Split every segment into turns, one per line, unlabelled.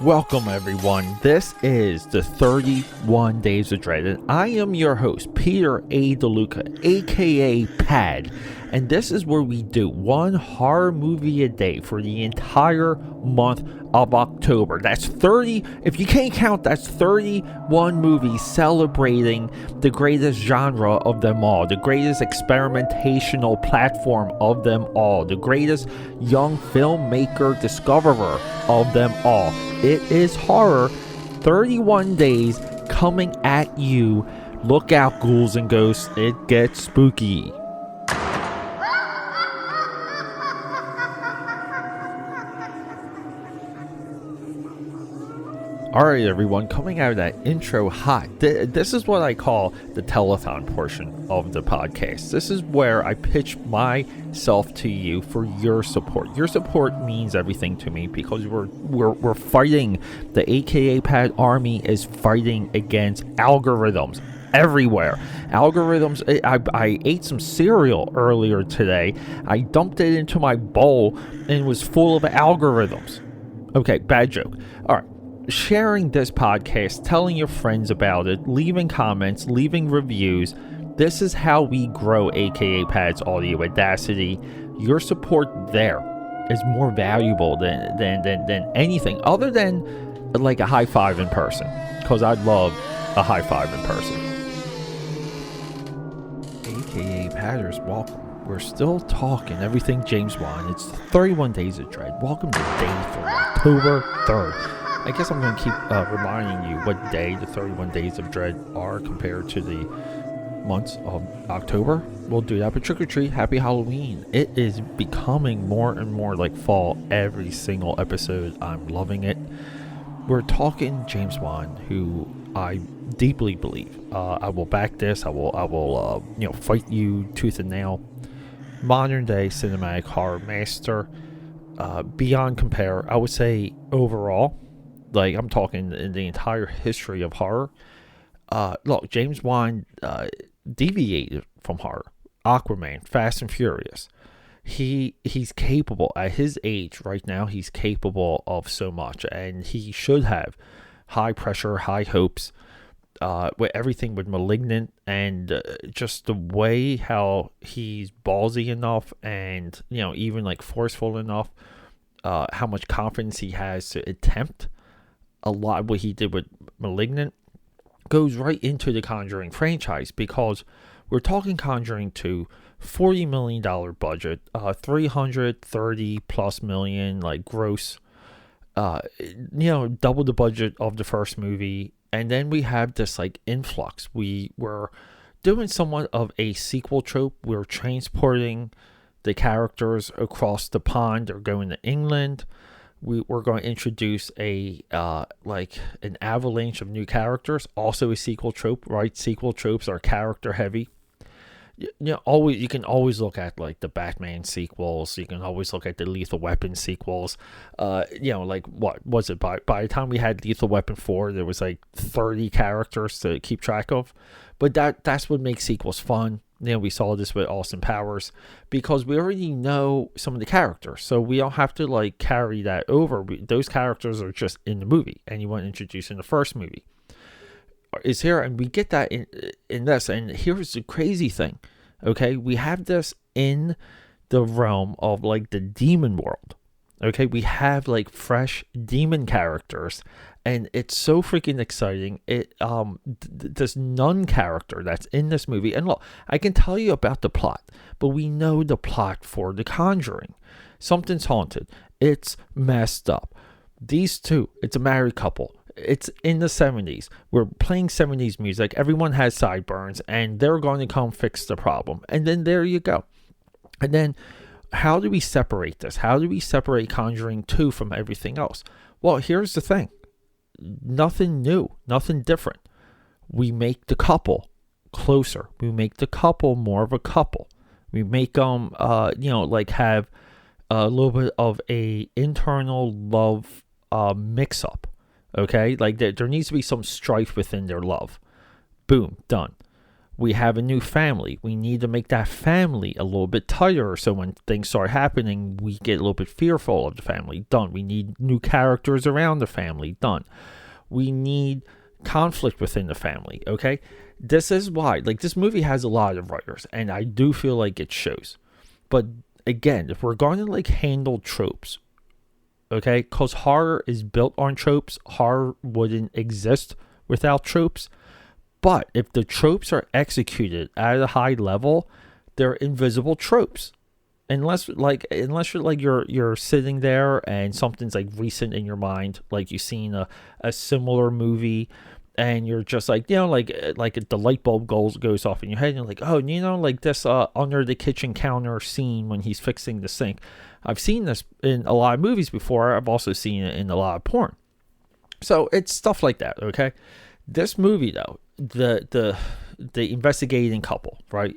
Welcome everyone, this is the 31 Days of Dread, and I am your host, Peter A. DeLuca, aka PAD, and this is where we do one horror movie a day for the entire month of October. That's 30, if you can't count, that's 31 movies celebrating the greatest genre of them all, the greatest experimentational platform of them all, the greatest young filmmaker discoverer of them all. It is horror, 31 days coming at you. Look out, ghouls and ghosts, it gets spooky. Alright everyone, coming out of that intro hot, this is what I call the telethon portion of the podcast. This is where I pitch myself to you for your support. Your support means everything to me because we're fighting, the AKAPAD army is fighting against algorithms everywhere. Algorithms, I ate some cereal earlier today, I dumped it into my bowl and it was full of algorithms. Okay, bad joke. Alright. Sharing this podcast, telling your friends about it, leaving comments, leaving reviews. This is how we grow AKAPAD's audio audacity. Your support there is more valuable than anything other than like a high five in person, because I'd love a high five in person. AKAPADers, welcome. We're still talking everything James Wan. It's 31 Days of Dread. Welcome to day 3, October 3rd. I guess I'm going to keep reminding you what day the 31 Days of Dread are compared to the months of October. We'll do that, but trick or treat, happy Halloween. It is becoming more and more like fall every single episode. I'm loving it. We're talking James Wan, who I deeply believe. I will back this. I will fight you tooth and nail. Modern day cinematic horror master. Beyond compare, I would say overall. Like, I'm talking in the entire history of horror. Look, James Wan deviated from horror. Aquaman, Fast and Furious. He's capable, at his age right now, he's capable of so much. And he should have high pressure, high hopes. With everything with Malignant and just the way how he's ballsy enough and, even like forceful enough. How much confidence he has to attempt a lot of what he did with Malignant goes right into the Conjuring franchise, because we're talking Conjuring 2, $40 million budget, 330 plus million like gross, double the budget of the first movie. And then we have this like influx. We were doing somewhat of a sequel trope. We're transporting the characters across the pond. They're going to England. We're going to introduce an avalanche of new characters. Also a sequel trope, right? Sequel tropes are character heavy. You can always look at like the Batman sequels. You can always look at the Lethal Weapon sequels. Like what was it? By the time we had Lethal Weapon 4, there was like 30 characters to keep track of. But that's what makes sequels fun. We saw this with Austin Powers because we already know some of the characters. So we don't have to like carry that over. Those characters are just in the movie and you want to introduce in the first movie. Is here, and we get that in this. And here's the crazy thing. Okay, we have this in the realm of like the demon world. Okay, we have like fresh demon characters, and it's so freaking exciting. This nun character that's in this movie, and look, I can tell you about the plot, but we know the plot for The Conjuring. Something's haunted. It's messed up. These two, it's a married couple. It's in the 70s. We're playing 70s music. Everyone has sideburns, and they're going to come fix the problem. And then there you go. And then how do we separate this? How do we separate Conjuring 2 from everything else? Well, here's the thing. Nothing new. Nothing different. We make the couple closer. We make the couple more of a couple. We make them, have a little bit of a internal love mix-up. Okay? Like, there needs to be some strife within their love. Boom. Done. We have a new family. We need to make that family a little bit tighter, so when things start happening, we get a little bit fearful of the family. Done. We need new characters around the family. Done. We need conflict within the family. Okay, this is why, like, this movie has a lot of writers, and I do feel like it shows. But again, if we're going to like handle tropes, okay, because horror is built on tropes, horror wouldn't exist without tropes. But if the tropes are executed at a high level, they're invisible tropes. Unless you're sitting there and something's like recent in your mind, like you've seen a similar movie, and you're just like, like the light bulb goes off in your head, and you're like, oh, like this under the kitchen counter scene when he's fixing the sink. I've seen this in a lot of movies before. I've also seen it in a lot of porn. So it's stuff like that, okay? This movie, though, the investigating couple, right?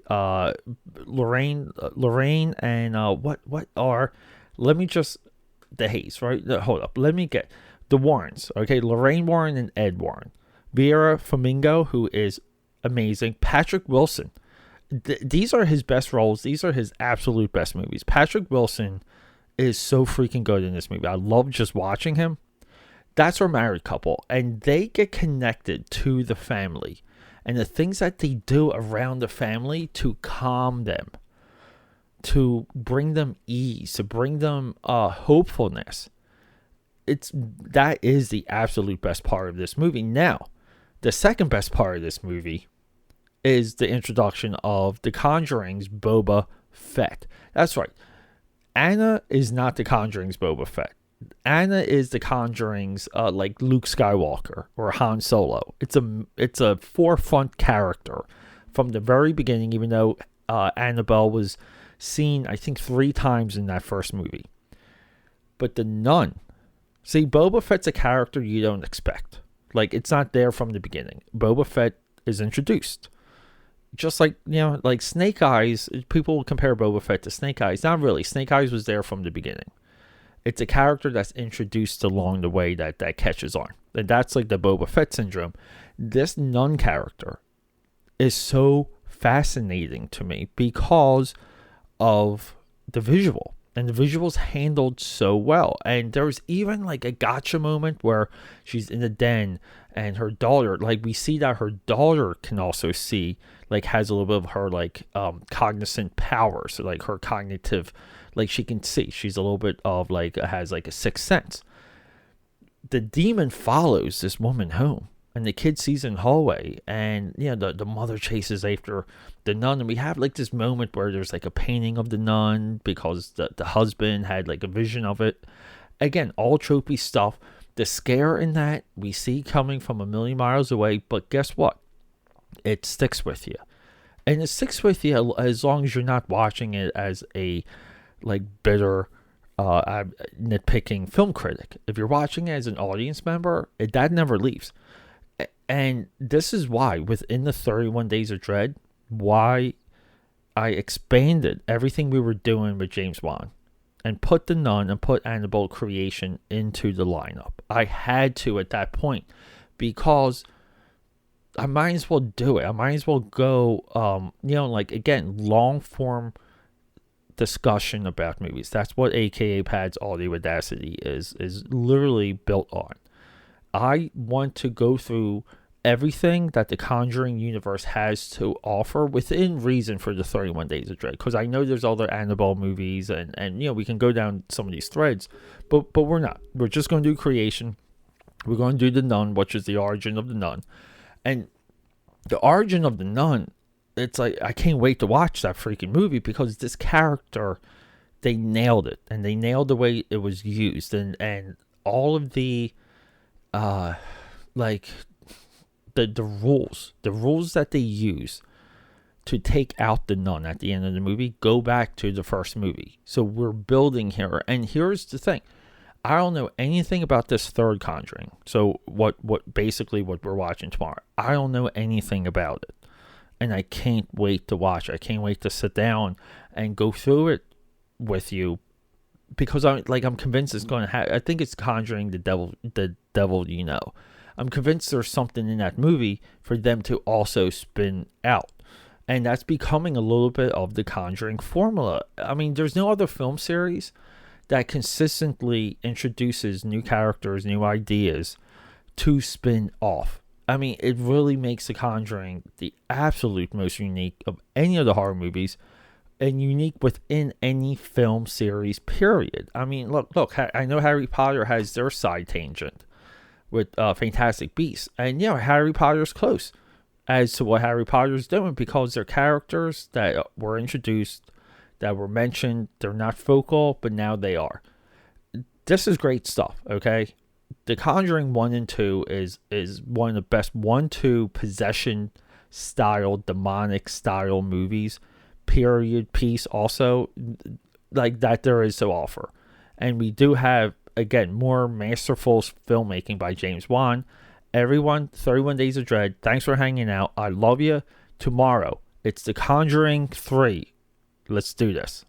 Lorraine and what are? Let me just the Hayes, right? Hold up, let me get the Warrens, okay? Lorraine Warren and Ed Warren, Vera Farmiga, who is amazing, Patrick Wilson. These are his best roles. These are his absolute best movies. Patrick Wilson is so freaking good in this movie. I love just watching him. That's our married couple, and they get connected to the family and the things that they do around the family to calm them, to bring them ease, to bring them hopefulness. That is the absolute best part of this movie. Now, the second best part of this movie is the introduction of the Conjuring's Boba Fett. That's right. Anna is not the Conjuring's Boba Fett. Anna is the Conjuring's like Luke Skywalker or Han Solo. It's a forefront character from the very beginning, even though Annabelle was seen, I think, 3 times in that first movie. But the nun, see, Boba Fett's a character you don't expect. Like, it's not there from the beginning. Boba Fett is introduced. Just like, like Snake Eyes, people will compare Boba Fett to Snake Eyes. Not really. Snake Eyes was there from the beginning. It's a character that's introduced along the way that catches on. And that's like the Boba Fett syndrome. This nun character is so fascinating to me because of the visual. And the visual's handled so well. And there's even like a gotcha moment where she's in the den and her daughter, like we see that her daughter can also see, like has a little bit of her like cognizant power. So like her cognitive, like she can see. She's a little bit of like, has like a sixth sense. The demon follows this woman home. And the kid sees in the hallway, and the mother chases after the nun, and we have like this moment where there's like a painting of the nun because the husband had like a vision of it. Again, all tropey stuff. The scare in that we see coming from a million miles away, but guess what? It sticks with you, and it sticks with you as long as you're not watching it as a like bitter, nitpicking film critic. If you're watching it as an audience member, that never leaves. And this is why, within the 31 Days of Dread, why I expanded everything we were doing with James Wan and put the nun and put Annabelle Creation into the lineup. I had to at that point because I might as well do it. I might as well go, like, again, long form discussion about movies. That's what AKAPAD's Audio Audacity is literally built on. I want to go through everything that the Conjuring universe has to offer within reason for the 31 Days of Dread. Because I know there's other Annabelle movies and we can go down some of these threads. But we're not. We're just going to do Creation. We're going to do The Nun, which is the origin of the nun. And the origin of the nun, it's like, I can't wait to watch that freaking movie because this character, they nailed it. And they nailed the way it was used. And all of the... like the rules that they use to take out the nun at the end of the movie go back to the first movie. So we're building here, and here's the thing: I don't know anything about this third Conjuring. So what we're watching tomorrow, I don't know anything about it, and I can't wait to watch. I can't wait to sit down and go through it with you. Because I'm convinced it's going to have. I think it's Conjuring the devil. I'm convinced there's something in that movie for them to also spin out. And that's becoming a little bit of the Conjuring formula. I mean, there's no other film series that consistently introduces new characters, new ideas to spin off. I mean, it really makes The Conjuring the absolute most unique of any of the horror movies, and unique within any film series, period. I mean, look, I know Harry Potter has their side tangent with Fantastic Beasts, and Harry Potter's close as to what Harry Potter's doing because they're characters that were introduced, that were mentioned. They're not focal, but now they are. This is great stuff, okay? The Conjuring 1 and 2 is one of the best 1-2 possession style, demonic style movies, period, piece also, like that there is to offer. And we do have, again, more masterful filmmaking by James Wan. Everyone, 31 Days of Dread, thanks for hanging out. I love you. Tomorrow, it's The Conjuring 3. Let's do this.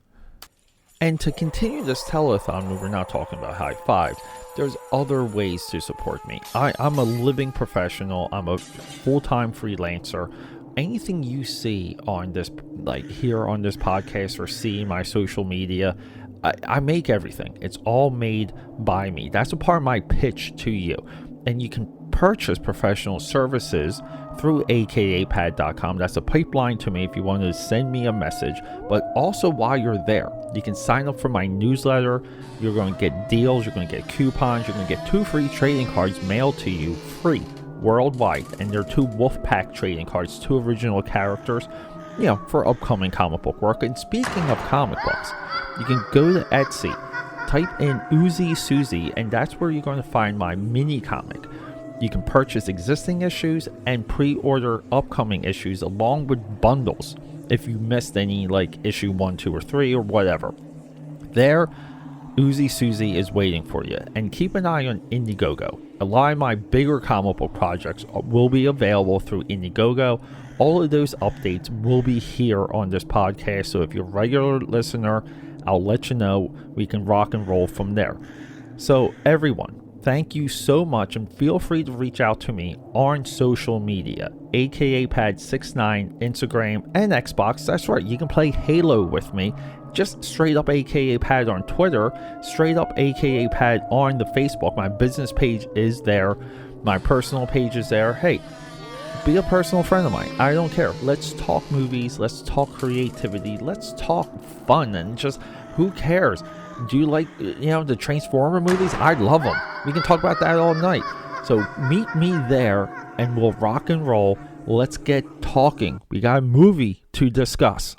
And to continue this telethon, when we're not talking about high fives, there's other ways to support me. I'm a living professional. I'm a full-time freelancer. Anything you see on this, like here on this podcast, or see my social media, I make everything. It's all made by me. That's a part of my pitch to you. And you can purchase professional services through AKAPAD.com. That's a pipeline to me if you want to send me a message. But also while you're there, you can sign up for my newsletter. You're going to get deals. You're going to get coupons. You're going to get 2 free trading cards mailed to you free worldwide. And they're 2 Wolfpack trading cards, 2 original characters, for upcoming comic book work. And speaking of comic books, you can go to Etsy, type in Uzi Susie, and that's where you're going to find my mini comic. You can purchase existing issues and pre-order upcoming issues along with bundles if you missed any, like issue 1, 2, or 3 or whatever. There, Uzi Susie is waiting for you. And keep an eye on Indiegogo. A lot of my bigger comic book projects will be available through Indiegogo. All of those updates will be here on this podcast, so if you're a regular listener, I'll let you know. We can rock and roll from there. So everyone, thank you so much, and feel free to reach out to me on social media, AKAPad69, Instagram, and Xbox. That's right, you can play Halo with me. Just straight up AKAPad on Twitter, straight up AKAPad on the Facebook. My business page is there. My personal page is there. Hey, be a personal friend of mine. I don't care. Let's talk movies. Let's talk creativity. Let's talk fun, and just who cares? Do you like, the Transformer movies? I love them. We can talk about that all night. So meet me there and we'll rock and roll. Let's get talking. We got a movie to discuss.